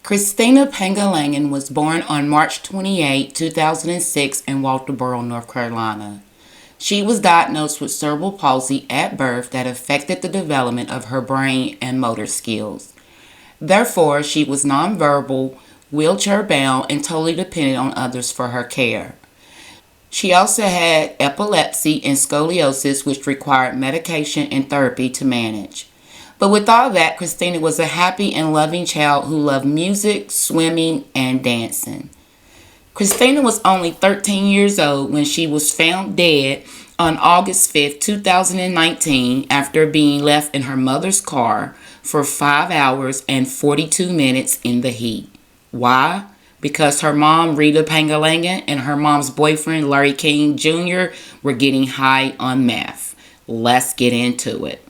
Cristina Pangalangan was born on March 28, 2006 in Walterboro, North Carolina. She was diagnosed with cerebral palsy at birth that affected the development of her brain and motor skills. Therefore, she was nonverbal, wheelchair-bound, and totally dependent on others for her care. She also had epilepsy and scoliosis, which required medication and therapy to manage. But with all that, Cristina was a happy and loving child who loved music, swimming, and dancing. Cristina was only 13 years old when she was found dead on August 5, 2019, after being left in her mother's car for 5 hours and 42 minutes in the heat. Why? Because her mom, Rita Pangalangan, and her mom's boyfriend, Larry King Jr., were getting high on meth. Let's get into it.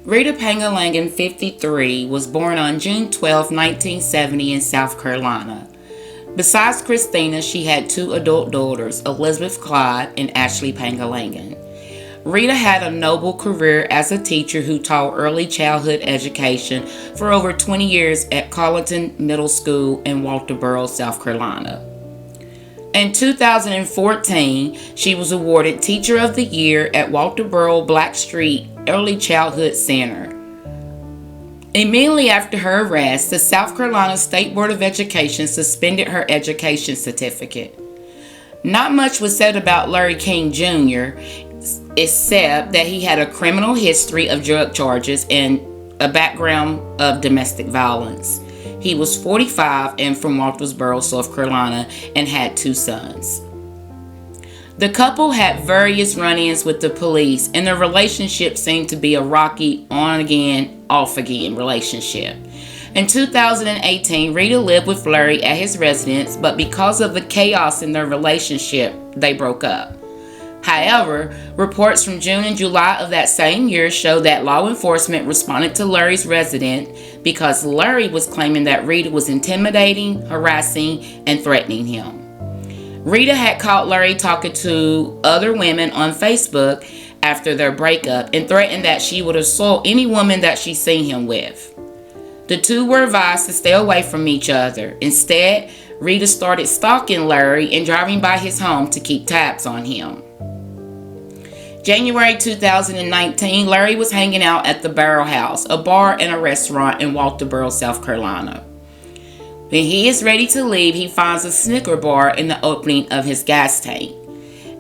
Rita Pangalangan, 53, was born on June 12, 1970 in South Carolina. Besides Cristina, she had two adult daughters, Elizabeth Clyde and Ashley Pangalangan. Rita had a noble career as a teacher who taught early childhood education for over 20 years at Colleton Middle School in Walterboro, South Carolina. In 2014, she was awarded Teacher of the Year at Walterboro Blackstreet Early Childhood Center. Immediately after her arrest, the South Carolina State Board of Education suspended her education certificate. Not much was said about Larry King Jr., except that he had a criminal history of drug charges and a background of domestic violence. He was 45 and from Walterboro, South Carolina, and had two sons. The couple had various run-ins with the police, and their relationship seemed to be a rocky on-again, off-again relationship. In 2018, Rita lived with Larry at his residence, but because of the chaos in their relationship, they broke up. However, reports from June and July of that same year show that law enforcement responded to Larry's residence because Larry was claiming that Rita was intimidating, harassing, and threatening him. Rita had caught Larry talking to other women on Facebook after their breakup and threatened that she would assault any woman that she seen him with. The two were advised to stay away from each other. Instead, Rita started stalking Larry and driving by his home to keep tabs on him. January 2019, Larry was hanging out at the Barrel House, a bar and a restaurant in Walterboro, South Carolina. When he is ready to leave, he finds a Snicker bar in the opening of his gas tank.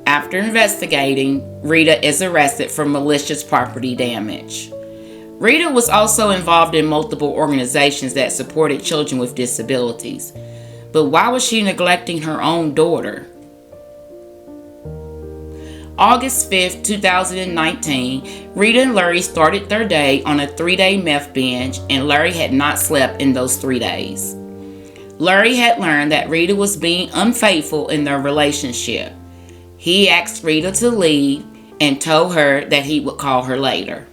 After investigating, Rita is arrested for malicious property damage. Rita was also involved in multiple organizations that supported children with disabilities. But why was she neglecting her own daughter? August 5, 2019, Rita and Larry started their day on a 3-day meth binge, and Larry had not slept in those 3 days. Larry had learned that Rita was being unfaithful in their relationship. He asked Rita to leave and told her that he would call her later.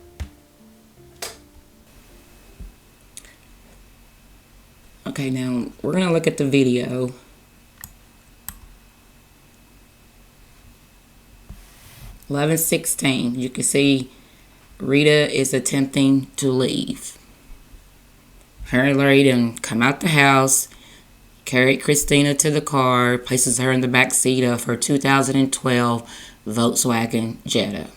Okay, now we're going to look at the video. (11:16). You can see Rita is attempting to leave. Her and Larry then come out the house, carried Cristina to the car, places her in the back seat of her 2012 Volkswagen Jetta.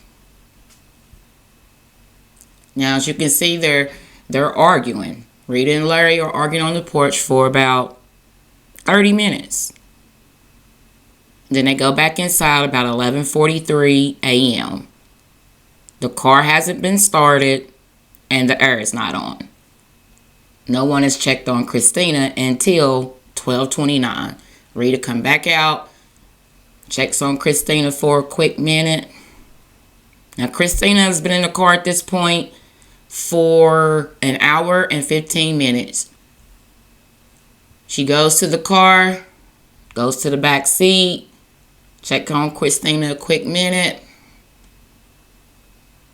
Now, as you can see, they're arguing. Rita and Larry are arguing on the porch for about 30 minutes. Then they go back inside about 11:43 a.m. The car hasn't been started and the air is not on. No one has checked on Cristina until 12:29. Rita come back out, checks on Cristina for a quick minute, Now, Cristina has been in the car at this point for an hour and 15 minutes. She goes to the car, goes to the back seat, check on Cristina a quick minute.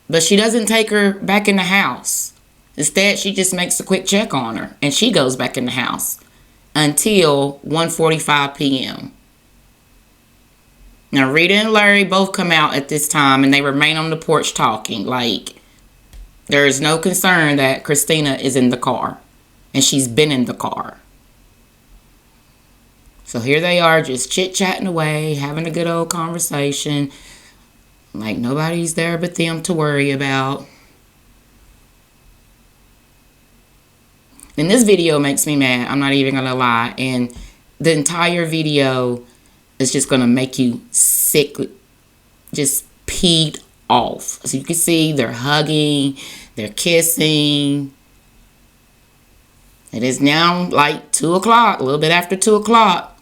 But she doesn't take her back in the house. Instead, she just makes a quick check on her, and she goes back in the house until 1:45 p.m. Now, Rita and Larry both come out at this time, and they remain on the porch talking. Like, there is no concern that Cristina is in the car, and she's been in the car. So here they are, just chit-chatting away, having a good old conversation. Like, nobody's there but them to worry about. And this video makes me mad. I'm not even going to lie. And the entire video is just going to make you sick. Just peed off. So you can see they're hugging. They're kissing. It is now like 2 o'clock. A little bit after 2 o'clock.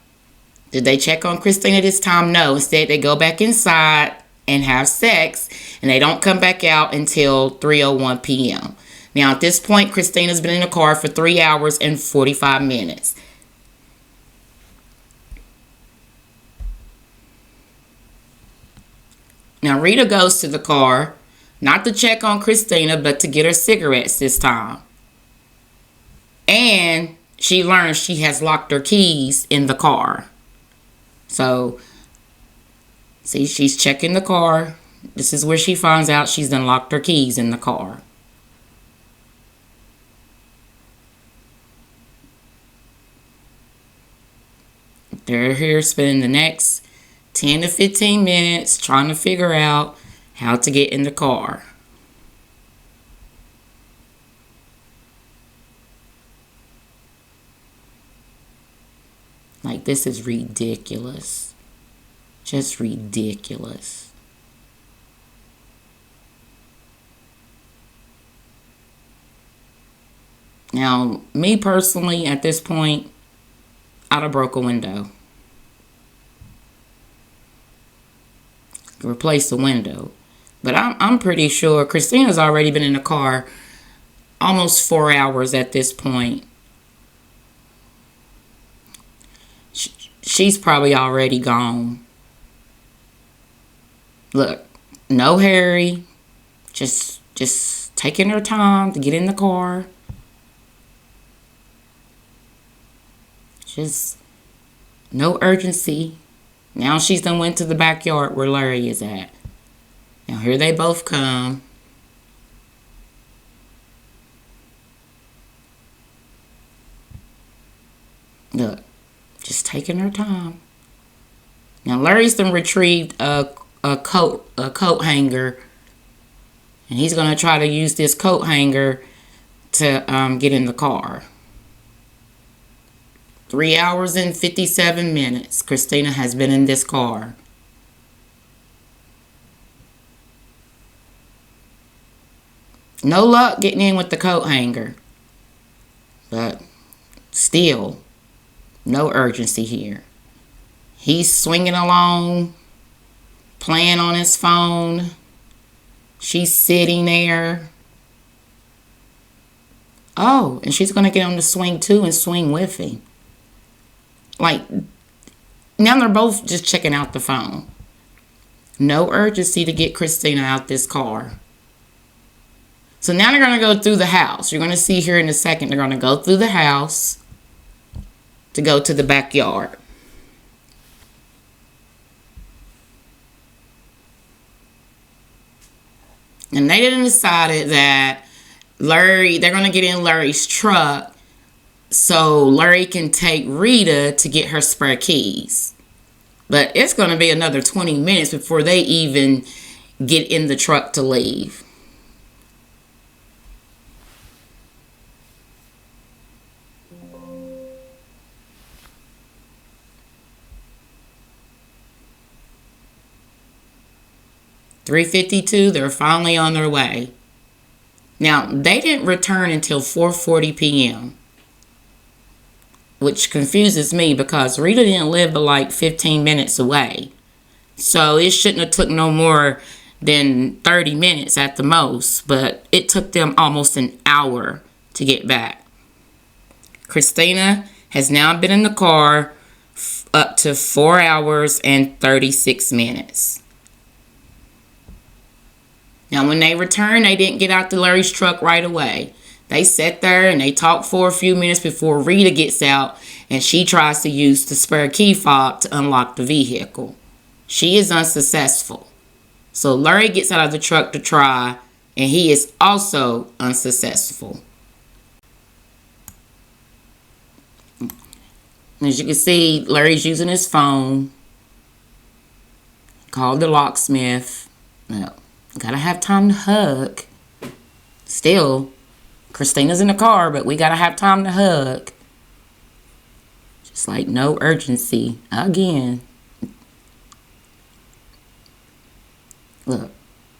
Did they check on Cristina this time? No. Instead, they go back inside and have sex. And they don't come back out until 3:01 p.m. Now, at this point, Cristina's been in the car for 3 hours and 45 minutes. Now, Rita goes to the car, not to check on Cristina, but to get her cigarettes this time. And she learns she has locked her keys in the car. So, see, she's checking the car. This is where she finds out she's done locked her keys in the car. They're here spending the next 10 to 15 minutes trying to figure out how to get in the car. Like, this is ridiculous. Just ridiculous. Now, me personally, at this point, I'd have broke a window. Replace the window. But I'm pretty sure Cristina's already been in the car almost 4 hours at this point. She's probably already gone. Look, no hurry. Just taking her time to get in the car. Just no urgency. Now she's done went to the backyard where Larry is at. Now here they both come. Look, just taking her time. Now Larry's done retrieved a coat hanger, and he's gonna try to use this coat hanger to get in the car. 3 hours and 57 minutes Cristina has been in this car. No luck getting in with the coat hanger. But still, no urgency here. He's swinging along, playing on his phone. She's sitting there. Oh, and she's going to get on the swing too and swing with him. Like, now they're both just checking out the phone. No urgency to get Cristina out this car. So now they're going to go through the house. You're going to see here in a second, they're going to go through the house to go to the backyard. And they didn't decide that they're going to get in Larry's truck so Larry can take Rita to get her spare keys. But it's going to be another 20 minutes before they even get in the truck to leave. $3:52, they're finally on their way. Now, they didn't return until 4:40 p.m., which confuses me because Rita didn't live but like 15 minutes away. So it shouldn't have took no more than 30 minutes at the most, but it took them almost an hour to get back. Cristina has now been in the car up to 4 hours and 36 minutes. Now, when they returned, they didn't get out to Larry's truck right away. They sat there and they talked for a few minutes before Rita gets out and she tries to use the spare key fob to unlock the vehicle. She is unsuccessful. So Larry gets out of the truck to try, and he is also unsuccessful. As you can see, Larry's using his phone. Called the locksmith. Well, gotta have time to hug. Still, Cristina's in the car, but we gotta have time to hug. Just like no urgency. Again. Look,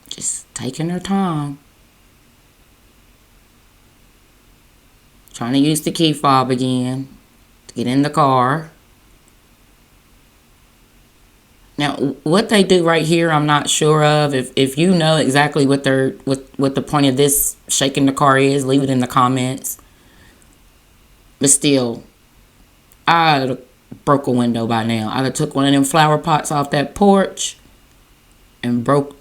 just taking her time. Trying to use the key fob again to get in the car. Now, what they do right here, I'm not sure of. If you know exactly what the point of this shaking the car is, leave it in the comments. But still, I'd have broke a window by now. I'd have took one of them flower pots off that porch and broke.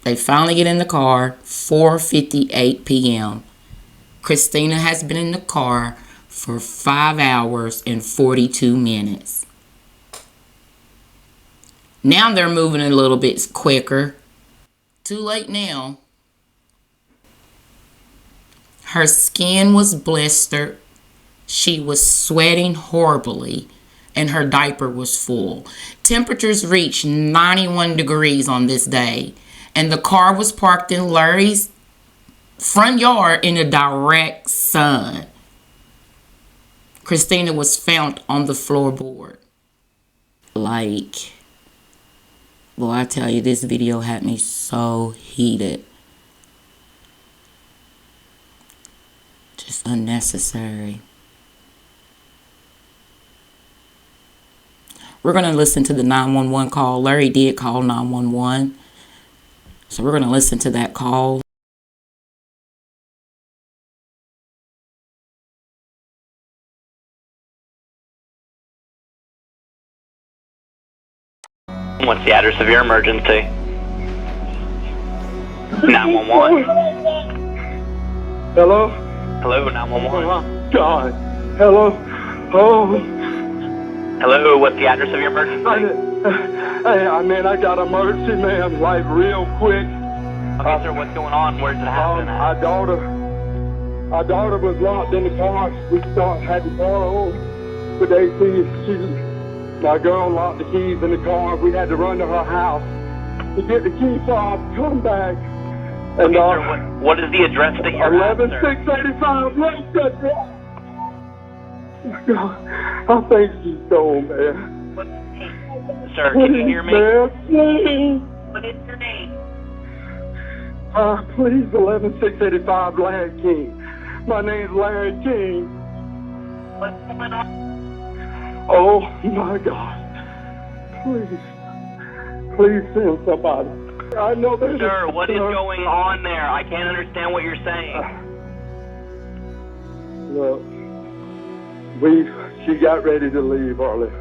They finally get in the car, 4:58 p.m. Cristina has been in the car for 5 hours and 42 minutes. Now they're moving a little bit quicker. Too late now. Her skin was blistered. She was sweating horribly. And her diaper was full. Temperatures reached 91 degrees on this day. And the car was parked in Larry's front yard in the direct sun. Cristina was found on the floorboard. Boy, I tell you, this video had me so heated. Just unnecessary. We're going to listen to the 911 call. Larry did call 911. So we're going to listen to that call. What's the address of your emergency? 911. Hello? Hello, 911. Oh, God. Hello? Oh. Hello, what's the address of your emergency? I got emergency, man, like real quick. Okay, sir, what's going on? Where's it happening at? Our daughter was locked in the car. We had to borrow the AC. My girl locked the keys in the car. We had to run to her house to get the key fob, come back. And okay, sir, what is the address that you're at, sir? 11685 Lake Drive. I think she's gone, man. What's your name? Sir, can you hear me? What is your name? Please, 11685 Larry King. My name's Larry King. What's going on? Oh, my God. Please send somebody. I know there's... Sir, what is going on there? I can't understand what you're saying. Look, she got ready to leave early.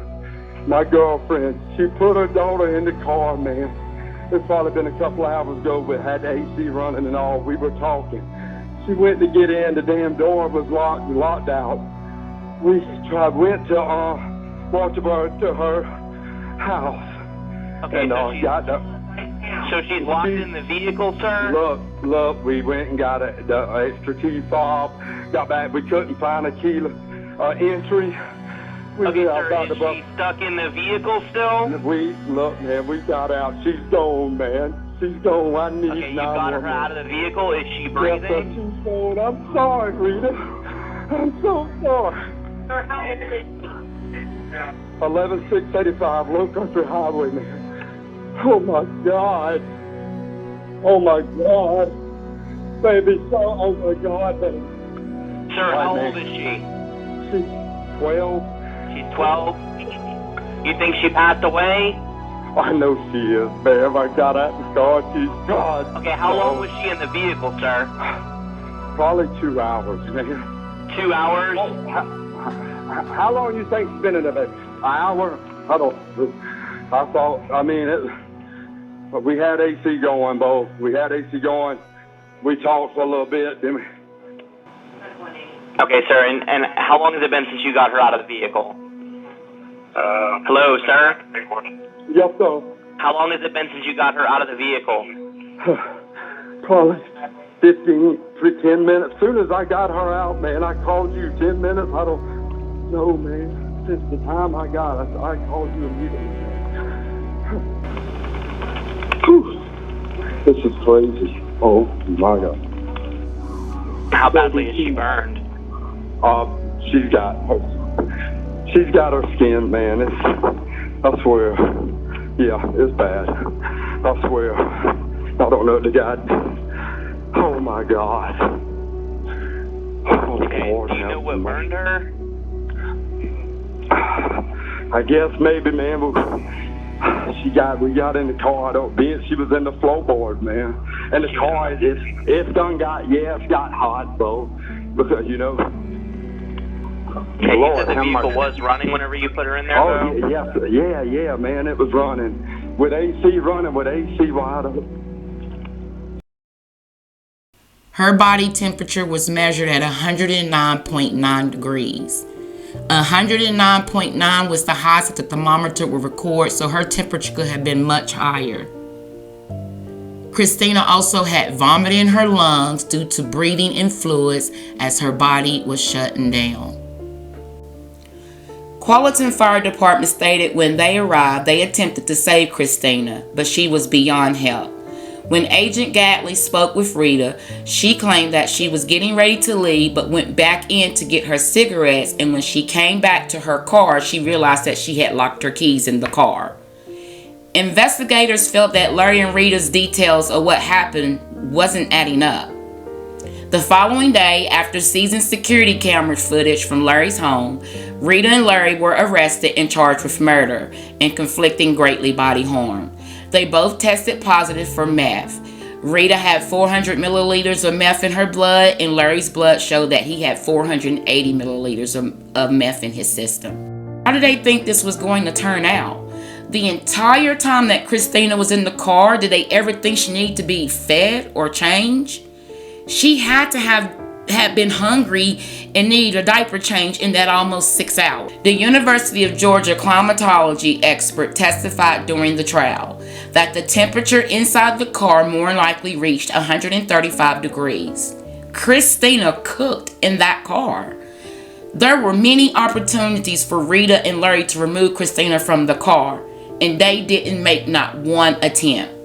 My girlfriend, she put her daughter in the car, man. It's probably been a couple hours ago. We had the AC running and all. We were talking. She went to get in. The damn door was locked out. We went to Walterboro to her house. Okay, and so she's locked in the vehicle, sir? Look, we went and got the extra key fob. Got back, we couldn't find a key entry. Okay, sir, is she stuck in the vehicle still? Look, man, we got out. She's gone, man. She's gone. I need okay, you got her out of the vehicle. Is she breathing? Yes, sir, she's gone. I'm sorry, Rita. I'm so sorry. Sir, how old is she? 11685 Low Country Highway, man. Oh my God. Oh my God. Baby, oh my God, baby. Sir, how old is she? She's 12. She's 12? You think she passed away? I know she is, ma'am. I got out the car. She's gone. Okay, how long was she in the vehicle, sir? Probably 2 hours, man. 2 hours? How long you think she's been in the bed? An hour? I don't. We had AC going, Bo. We had AC going. We talked for a little bit, didn't we? Okay, sir, and how long has it been since you got her out of the vehicle? Hello, sir? Yes, sir. How long has it been since you got her out of the vehicle? Probably 10 minutes. As soon as I got her out, man, I called you 10 minutes. I don't know, man. Since the time I got her, I called you immediately. This is crazy. Oh, my God. How badly is she burned? She's got her skin, man. I swear. Yeah, it's bad. I swear. I don't know the God. Oh my God. Oh, Okay, Lord, do you know what burned her? I guess maybe, man. We got in the car. She was in the floorboard, man. And the car, it's got hot, bro. Because Okay, you said the vehicle was running whenever you put her in there, though? Yeah, man, it was running. With AC wide open. Her body temperature was measured at 109.9 degrees. 109.9 was the highest that the thermometer would record, so her temperature could have been much higher. Cristina also had vomit in her lungs due to breathing in fluids as her body was shutting down. Qualenton Fire Department stated when they arrived, they attempted to save Cristina, but she was beyond help. When Agent Gadley spoke with Rita, she claimed that she was getting ready to leave but went back in to get her cigarettes, and when she came back to her car, she realized that she had locked her keys in the car. Investigators felt that Larry and Rita's details of what happened wasn't adding up. The following day, after seizing security camera footage from Larry's home, Rita and Larry were arrested and charged with murder and inflicting greatly bodily harm. They both tested positive for meth. Rita had 400 milliliters of meth in her blood, and Larry's blood showed that he had 480 milliliters of meth in his system. How did they think this was going to turn out? The entire time that Cristina was in the car, did they ever think she needed to be fed or changed? She had to have been hungry and needed a diaper change in that almost 6 hours. The University of Georgia climatology expert testified during the trial that the temperature inside the car more than likely reached 135 degrees. Cristina cooked in that car. There were many opportunities for Rita and Larry to remove Cristina from the car, and they didn't make not one attempt.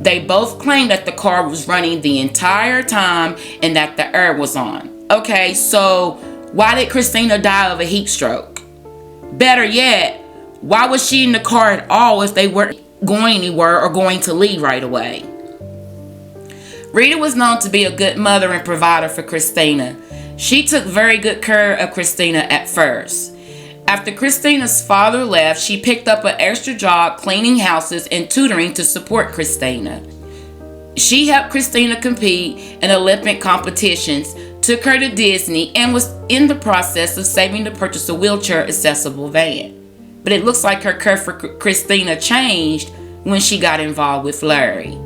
They both claimed that the car was running the entire time and that the air was on. Okay, so why did Cristina die of a heat stroke? Better yet, why was she in the car at all if they weren't going anywhere or going to leave right away? Rita was known to be a good mother and provider for Cristina. She took very good care of Cristina at first. After Cristina's father left, she picked up an extra job cleaning houses and tutoring to support Cristina. She helped Cristina compete in Olympic competitions, took her to Disney, and was in the process of saving to purchase a wheelchair-accessible van. But it looks like her care for Cristina changed when she got involved with Larry.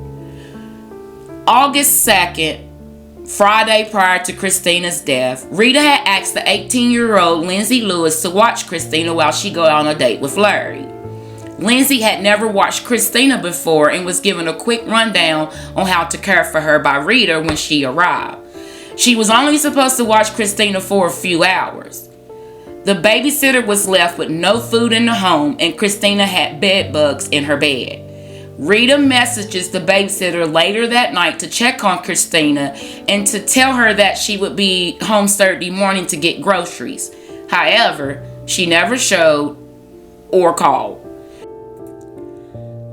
August 2nd, Friday prior to Cristina's death, Rita had asked the 18-year-old Lindsay Lewis to watch Cristina while she go on a date with Larry. Lindsay had never watched Cristina before and was given a quick rundown on how to care for her by Rita when she arrived. She was only supposed to watch Cristina for a few hours. The babysitter was left with no food in the home, and Cristina had bed bugs in her bed. Rita messages the babysitter later that night to check on Cristina and to tell her that she would be home Saturday morning to get groceries. However, she never showed or called.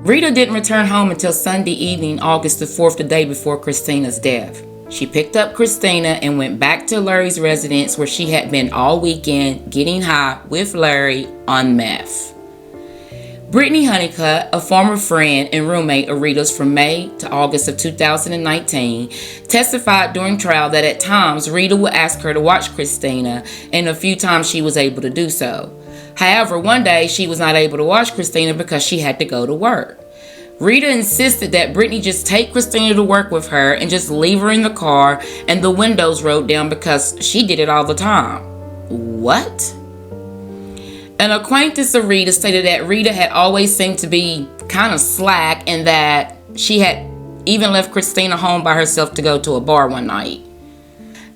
Rita didn't return home until Sunday evening, August the 4th, the day before Cristina's death. She picked up Cristina and went back to Larry's residence where she had been all weekend getting high with Larry on meth. Brittany Honeycutt, a former friend and roommate of Rita's from May to August of 2019, testified during trial that at times Rita would ask her to watch Cristina, and a few times she was able to do so. However, one day she was not able to watch Cristina because she had to go to work. Rita insisted that Brittany just take Cristina to work with her and just leave her in the car and the windows rolled down because she did it all the time. What? An acquaintance of Rita stated that Rita had always seemed to be kind of slack and that she had even left Cristina home by herself to go to a bar one night.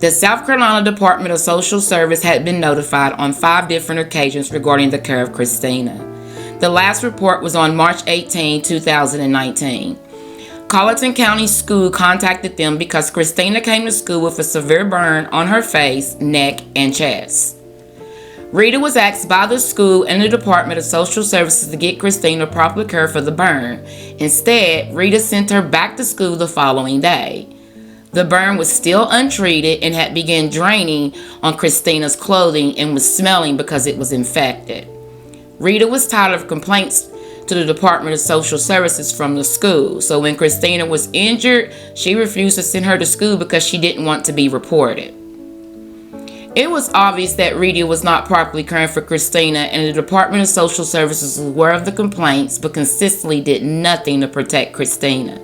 The South Carolina Department of Social Service had been notified on 5 different occasions regarding the care of Cristina. The last report was on March 18, 2019. Colleton County School contacted them because Cristina came to school with a severe burn on her face, neck, and chest. Rita was asked by the school and the Department of Social Services to get Cristina proper care for the burn. Instead, Rita sent her back to school the following day. The burn was still untreated and had begun draining on Cristina's clothing and was smelling because it was infected. Rita was tired of complaints to the Department of Social Services from the school, so when Cristina was injured, she refused to send her to school because she didn't want to be reported. It was obvious that Rita was not properly caring for Cristina, and the Department of Social Services was aware of the complaints but consistently did nothing to protect Cristina.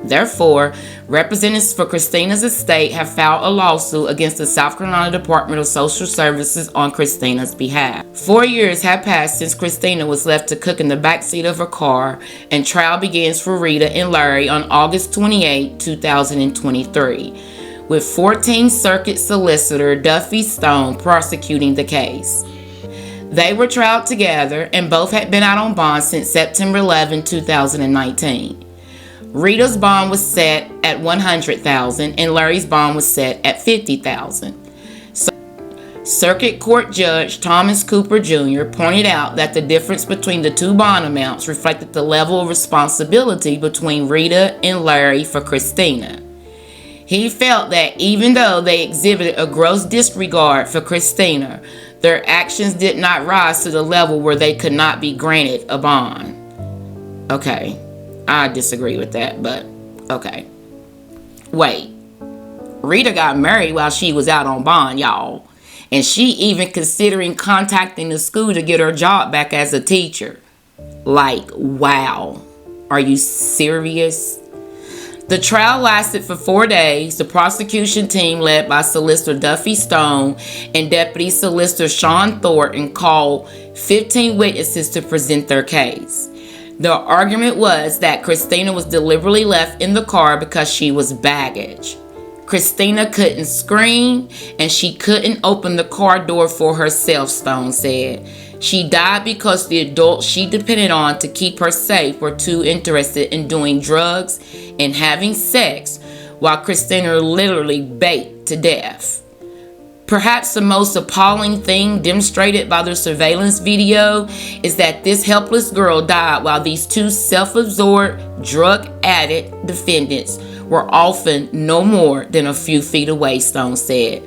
Therefore, representatives for Cristina's estate have filed a lawsuit against the South Carolina Department of Social Services on Cristina's behalf. 4 years have passed since Cristina was left to cook in the backseat of her car, and trial begins for Rita and Larry on August 28, 2023. with 14th Circuit Solicitor Duffy Stone prosecuting the case. They were tried together and both had been out on bond since September 11, 2019. Rita's bond was set at $100,000 and Larry's bond was set at $50,000. Circuit Court Judge Thomas Cooper Jr. pointed out that the difference between the two bond amounts reflected the level of responsibility between Rita and Larry for Cristina. He felt that even though they exhibited a gross disregard for Cristina, their actions did not rise to the level where they could not be granted a bond. Okay, I disagree with that, but okay. Wait, Rita got married while she was out on bond, y'all. And she even considering contacting the school to get her job back as a teacher. Like, wow. Are you serious? The trial lasted for 4 days. The prosecution team, led by Solicitor Duffy Stone and Deputy Solicitor Sean Thornton, called 15 witnesses to present their case. The argument was that Cristina was deliberately left in the car because she was baggage. Cristina couldn't scream and she couldn't open the car door for herself, Stone said. She died because the adults she depended on to keep her safe were too interested in doing drugs and having sex, while Cristina literally baked to death. Perhaps the most appalling thing demonstrated by the surveillance video is that this helpless girl died while these two self-absorbed, drug-addict defendants were often no more than a few feet away, Stone said.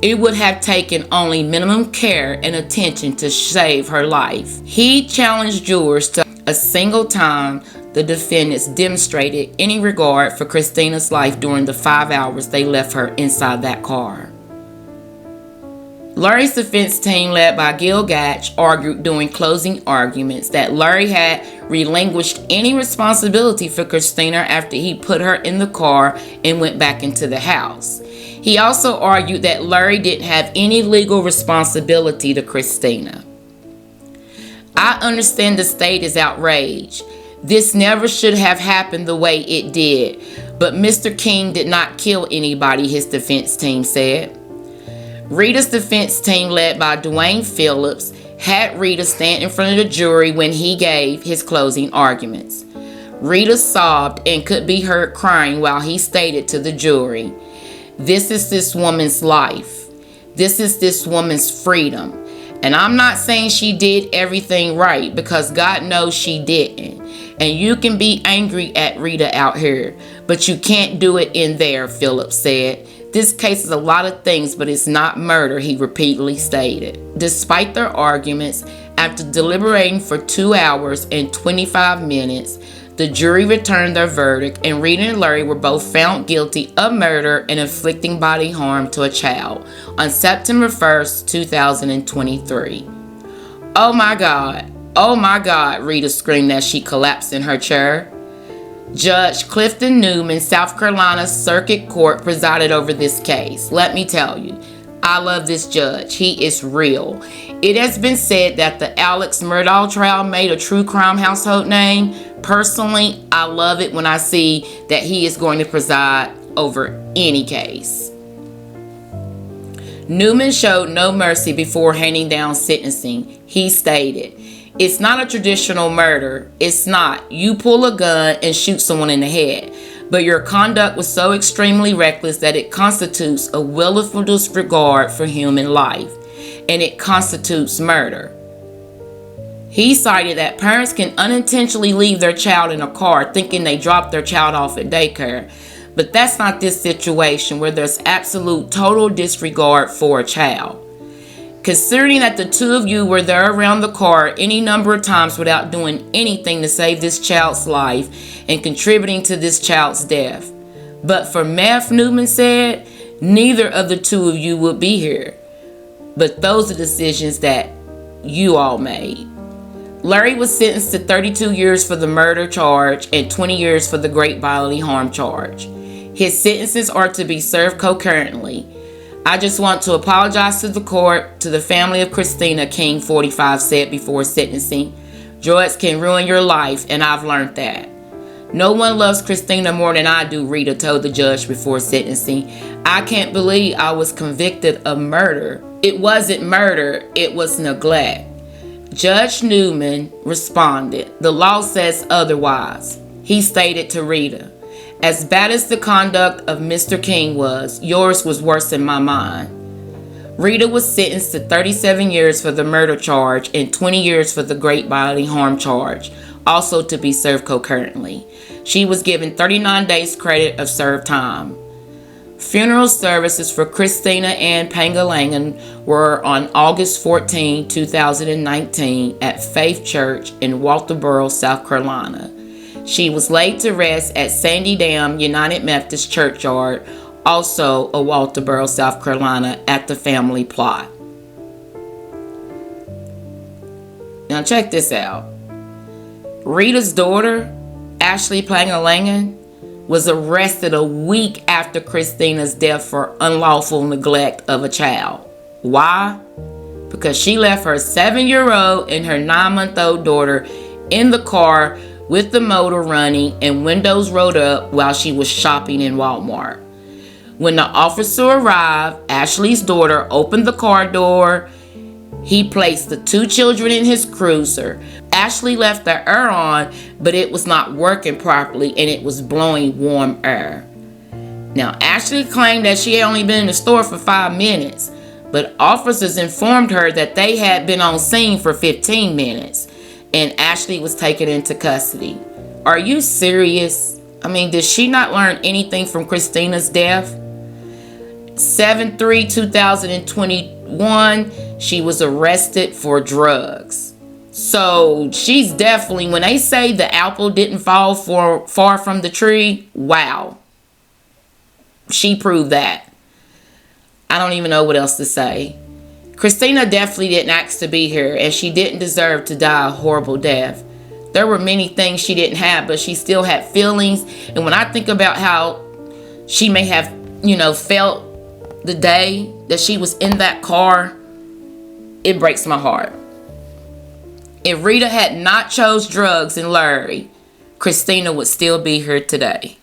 It would have taken only minimum care and attention to save her life. He challenged jurors to a single time the defendants demonstrated any regard for Cristina's life during the 5 hours they left her inside that car. Larry's defense team, led by Gil Gatch, argued during closing arguments that Larry had relinquished any responsibility for Cristina after he put her in the car and went back into the house. He also argued that Larry didn't have any legal responsibility to Cristina. I understand the state is outraged. This never should have happened the way it did, but Mr. King did not kill anybody, his defense team said. Rita's defense team, led by Dwayne Phillips, had Rita stand in front of the jury when he gave his closing arguments. Rita sobbed and could be heard crying while he stated to the jury, "This is this woman's life. This is this woman's freedom. And I'm not saying she did everything right, because God knows she didn't. And you can be angry at Rita out here, but you can't do it in there," Phillips said. This case is a lot of things, but it's not murder, he repeatedly stated. Despite their arguments, after deliberating for 2 hours and 25 minutes, the jury returned their verdict, and Rita and Larry were both found guilty of murder and inflicting bodily harm to a child on September 1st, 2023. Oh my God, Rita screamed as she collapsed in her chair. Judge Clifton Newman, South Carolina Circuit Court, presided over this case. Let me tell you, I love this judge. He is real. It has been said that the Alex Murdaugh trial made a true crime household name. Personally, I love it when I see that he is going to preside over any case. Newman showed no mercy before handing down sentencing. He stated, "It's not a traditional murder. It's not. You pull a gun and shoot someone in the head. But your conduct was so extremely reckless that it constitutes a willful disregard for human life. And it constitutes murder." He cited that parents can unintentionally leave their child in a car thinking they dropped their child off at daycare. But that's not this situation where there's absolute total disregard for a child. Considering that the two of you were there around the car any number of times without doing anything to save this child's life and contributing to this child's death. But for meth, Newman said, neither of the two of you would be here. But those are decisions that you all made. Larry was sentenced to 32 years for the murder charge and 20 years for the great bodily harm charge. His sentences are to be served concurrently. I just want to apologize to the court, to the family of Cristina, King 45 said before sentencing. Drugs can ruin your life, and I've learned that. No one loves Cristina more than I do, Rita told the judge before sentencing. I can't believe I was convicted of murder. It wasn't murder, it was neglect. Judge Newman responded, "The law says otherwise." He stated to Rita, "As bad as the conduct of Mr. King was, yours was worse in my mind." Rita was sentenced to 37 years for the murder charge and 20 years for the great bodily harm charge, also to be served concurrently. She was given 39 days credit of served time. Funeral services for Cristina Pangalangan were on August 14, 2019 at Faith Church in Walterboro, South Carolina. She was laid to rest at Sandy Dam United Methodist Churchyard, also a Walterboro, South Carolina, at the family plot. Now check this out. Rita's daughter, Ashley Pangalangan, was arrested a week after Cristina's death for unlawful neglect of a child. Why? Because she left her 7-year-old and her 9-month-old daughter in the car with the motor running and windows rolled up while she was shopping in Walmart. When the officer arrived, Ashley's daughter opened the car door. He placed the 2 children in his cruiser. Ashley left the air on, but it was not working properly and it was blowing warm air. Now, Ashley claimed that she had only been in the store for 5 minutes, but officers informed her that they had been on scene for 15 minutes, and Ashley was taken into custody. Are you serious? I mean, did she not learn anything from Cristina's death? 7/3/2021, she was arrested for drugs. So she's definitely, when they say the apple didn't fall far from the tree, wow. She proved that. I don't even know what else to say. Cristina definitely didn't ask to be here, and she didn't deserve to die a horrible death. There were many things she didn't have, but she still had feelings. And when I think about how she may have, felt the day that she was in that car, it breaks my heart. If Rita had not chose drugs and Larry, Cristina would still be here today.